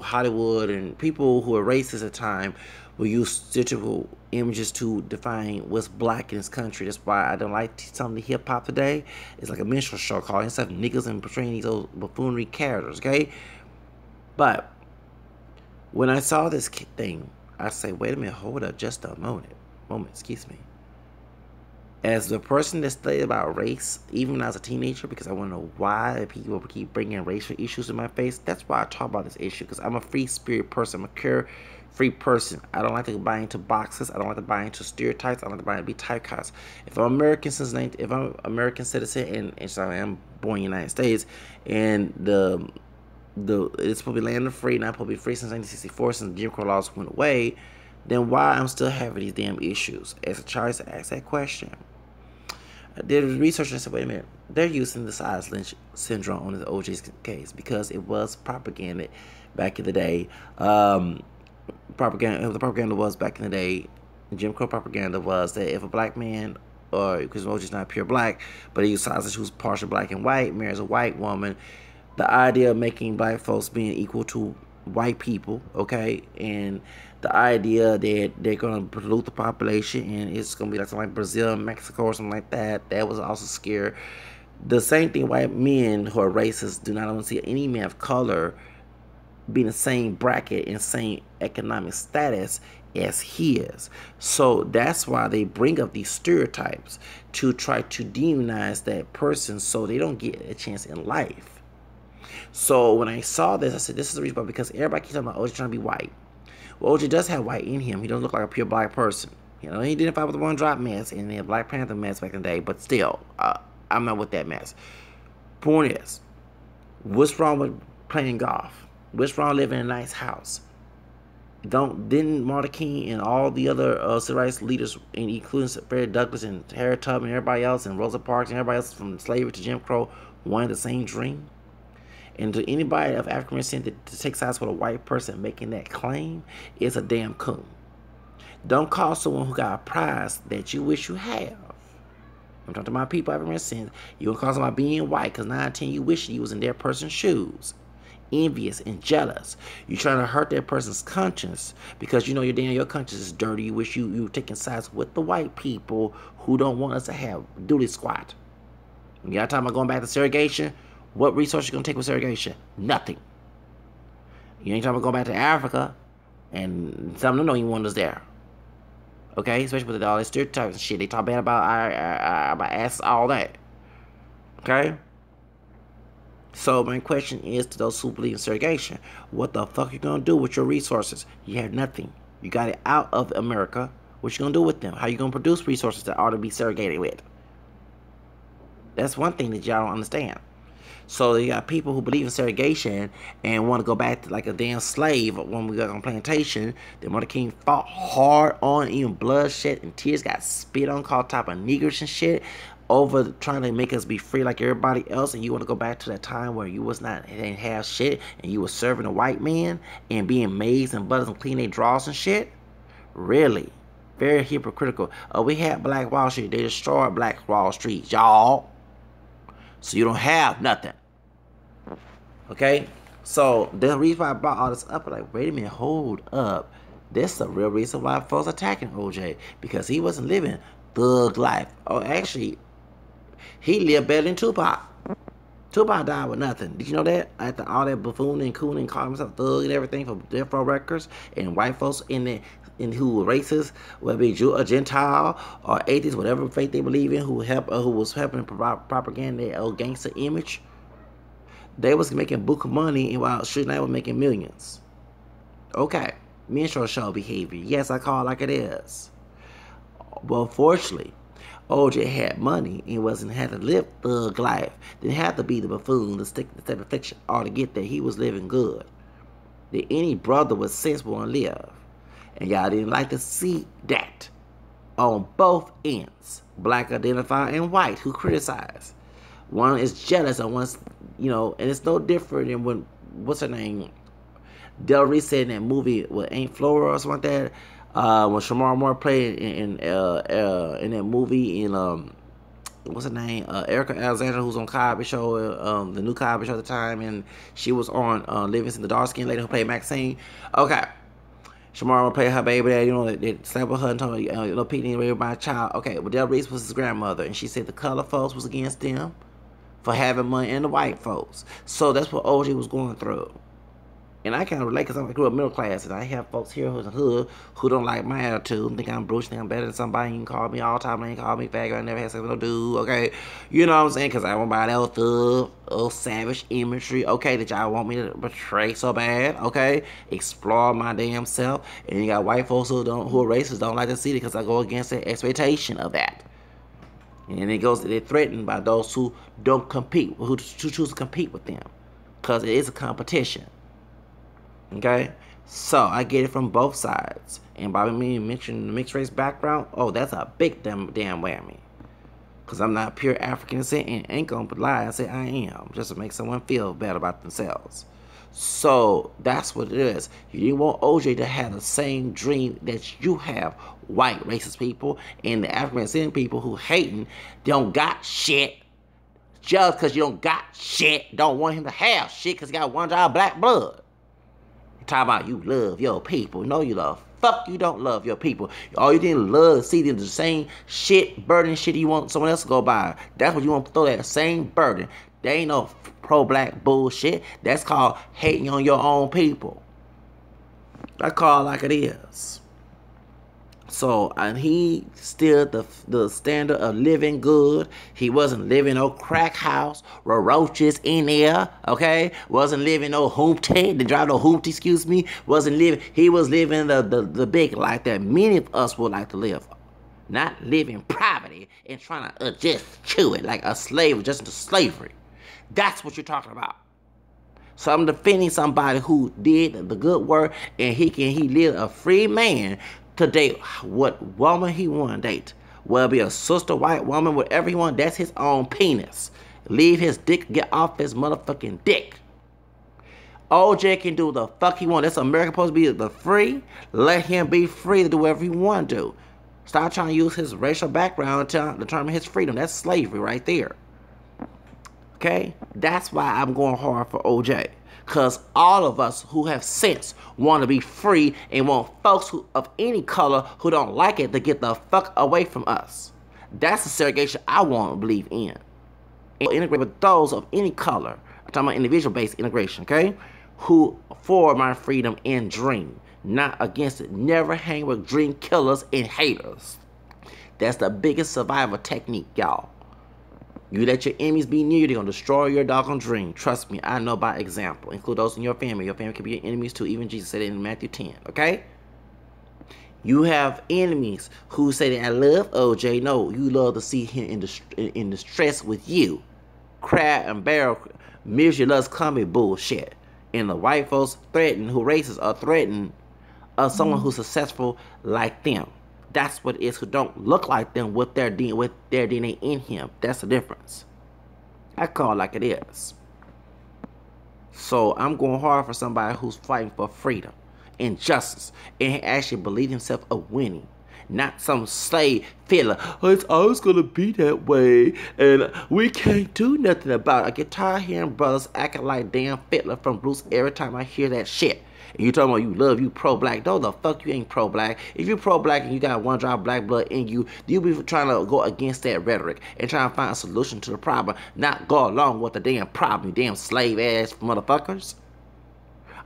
Hollywood and people who are racist at the time will use stereotypical images to define what's black in this country. That's why I don't like some of the hip hop today. It's like a minstrel show called instead of niggas and portraying these old buffoonery characters, okay? But when I saw this thing, I say, wait a minute, hold up, just a moment, excuse me. As the person that studied about race, even when I was a teenager, because I want to know why people keep bringing racial issues in my face, that's why I talk about this issue, because I'm a free spirit person. I'm a carefree person. I don't like to buy into boxes. I don't like to buy into stereotypes. I don't like to buy into be typecast. If I'm American citizen, and so I am born in the United States, and it's supposed to be land of free, not supposed to be free since 1964, since Jim Crow laws went away, then why I'm still having these damn issues? As a child, to ask that question. I did research and I said, wait a minute, they're using the Silas Lynch syndrome on the OJ's case because it was propaganda back in the day. The propaganda was back in the day. Jim Crow propaganda was that if a black man, or because OJ's not pure black, but he used Silas Lynch, who's partial black and white, marries a white woman, the idea of making black folks being equal to white people, okay? And the idea that they're gonna pollute the population and it's gonna be like something like Brazil, Mexico, or something like that. That was also scary. The same thing, white men who are racist do not want to see any man of color be in the same bracket and same economic status as his. So that's why they bring up these stereotypes to try to demonize that person so they don't get a chance in life. So when I saw this, I said, this is the reason why, because everybody keeps talking about OJ trying to be white. Well, OJ does have white in him. He doesn't look like a pure black person. You know, he identified with the One Drop mess and the Black Panther mess back in the day, but still, I'm not with that mess. Point is, what's wrong with playing golf? What's wrong living in a nice house? Didn't Martin King and all the other civil rights leaders, including Fred Douglass and Harriet Tubman and everybody else, and Rosa Parks and everybody else from slavery to Jim Crow, wanted the same dream? And to anybody of African descent to take sides with a white person making that claim is a damn coon. Don't call someone who got a prize that you wish you have. I'm talking to my people African descent. You don't call somebody being white because 9 out of 10 you wish you was in their person's shoes. Envious and jealous. You're trying to hurt that person's conscience because you know your conscience is dirty. You wish you were taking sides with the white people who don't want us to have duty squat. You got talking about going back to segregation? What resource you gonna take with segregation? Nothing. You ain't talking about going back to Africa, and some of them don't even want us there. Okay, especially with all these stereotypes and shit. They talk bad about ass, all that. Okay. So my question is to those who believe in segregation, what the fuck you gonna do with your resources? You have nothing. You got it out of America. What you gonna do with them? How you gonna produce resources that ought to be segregated with? That's one thing that y'all don't understand. So you got people who believe in segregation and want to go back to like a damn slave when we got on plantation. Then Martin King fought hard on, even bloodshed and tears got spit on, called top of niggers and shit, over trying to make us be free like everybody else. And you want to go back to that time where you was not, didn't have shit, and you was serving a white man and being maids and butters and cleaning their drawers and shit? Really? Very hypocritical. We had Black Wall Street. They destroyed Black Wall Street, y'all. So you don't have nothing. Okay? So the reason why I brought all this up, I'm like, wait a minute, hold up. This is the real reason why folks attacking OJ. Because he wasn't living thug life. Oh, actually, he lived better than Tupac. Tupac died with nothing. Did you know that? After all that buffooning and cooning, calling himself thug and everything for Death Row Records, and white folks who were racist, whether it be a Gentile or atheist, whatever faith they believe in, who was helping propaganda their old gangster image, they was making book of money, and while Street Night was making millions. Okay, minstrel show behavior. Yes, I call it like it is. But unfortunately, OJ had money and wasn't had to live thug life. Didn't have to be the buffoon, the type of fiction, all to get that he was living good. That any brother with sense will live. And y'all didn't like to see that on both ends. Black identified and white who criticize. One is jealous and one's, you know, and it's no different than when, what's her name? Del Reese said in that movie with Aunt Flora or something like that. When Shamar Moore played in that movie in what's her name? Erica Alexander, who's on Cosby Show, the new Cosby Show at the time, and she was on Livingston, the dark skinned lady who played Maxine. Okay. Shamar Moore played her baby dad, you know, they slapped her and told her, you know, Pete ain't raised by a child. Okay, well, Del Reese was his grandmother, and she said the color folks was against them for having money, and the white folks. So that's what OJ was going through. And I kind of relate because I grew up middle class, and I have folks here who's in the hood who don't like my attitude, think I'm Bruce, think I'm better than somebody. You can call me all the time, they ain't call me faggot, I never had sex with no dude, okay? You know what I'm saying? Because I want to buy that old savage imagery, okay, that y'all want me to portray so bad, okay? Explore my damn self. And you got white folks who are racist, don't like to see it because I go against the expectation of that. And it goes, they're threatened by those who don't compete, who choose to compete with them. Because it is a competition. Okay? So, I get it from both sides. And by me mentioning the mixed race background, oh, that's a big damn whammy. Because I'm not pure African descent and ain't gonna lie and say I am. Just to make someone feel bad about themselves. So, that's what it is. You didn't want OJ to have the same dream that you have. White racist people and the African descent people who hating don't got shit. Just because you don't got shit, don't want him to have shit because he got one job black blood. Talk about you love your people. No, you love. Fuck, you don't love your people. All you didn't love is see the same shit, burden shit you want someone else to go by. That's what you want to throw that same burden. There ain't no pro-black bullshit. That's called hating on your own people. I call it like it is. So, and he still the standard of living good. He wasn't living no crack house with roaches in there, okay? Wasn't living no hoopty, the drive no hoopty, excuse me. Wasn't living, he was living the big life that many of us would like to live. Not living poverty and trying to just chew it like a slave, just into slavery. That's what you're talking about. So I'm defending somebody who did the good work and he lived a free man to date what woman he want to date. Whether it be a sister, white woman, whatever he want, that's his own penis. Leave his dick, get off his motherfucking dick. OJ can do the fuck he want. That's America supposed to be the free. Let him be free to do whatever he want to do. Stop trying to use his racial background to determine his freedom. That's slavery right there. Okay? That's why I'm going hard for OJ. Because all of us who have sense want to be free and want folks of any color who don't like it to get the fuck away from us. That's the segregation I want to believe in. And integrate with those of any color. I'm talking about individual-based integration, okay? Who for my freedom and dream. Not against it. Never hang with dream killers and haters. That's the biggest survival technique, y'all. You let your enemies be near you, they're going to destroy your doggone dream. Trust me, I know by example. Include those in your family. Your family can be your enemies too. Even Jesus said it in Matthew 10, okay? You have enemies who say that I love OJ. No, you love to see him in distress with you. Crab and barrel, misery loves comedy bullshit. And the white folks threaten, who racist, are threatening someone who's successful like them. That's what it is, who don't look like them with their DNA in him. That's the difference. I call it like it is. So I'm going hard for somebody who's fighting for freedom and justice and actually believe himself a winning. Not some slave feeling, oh, it's always going to be that way and we can't do nothing about it. I get tired of hearing brothers acting like damn Fiddler from Bruce every time I hear that shit. And you talking about you love, you pro-black. No, the fuck you ain't pro-black. If you pro-black and you got one drop of black blood in you, you be trying to go against that rhetoric and trying to find a solution to the problem, not go along with the damn problem, you damn slave-ass motherfuckers.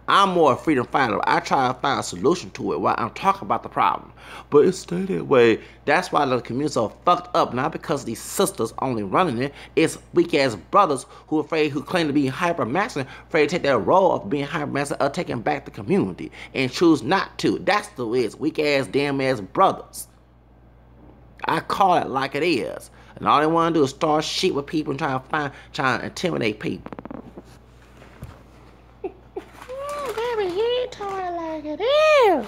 I'm more a freedom fighter. I try to find a solution to it while I'm talking about the problem. But it stay that way. That's why the communities are fucked up. Not because these sisters only running it. It's weak-ass brothers who claim to be hyper-masculine, afraid to take their role of being hyper-masculine or taking back the community and choose not to. That's the way it's weak-ass, damn-ass brothers. I call it like it is. And all they want to do is start shit with people and trying to intimidate people. Baby, he talking like it is.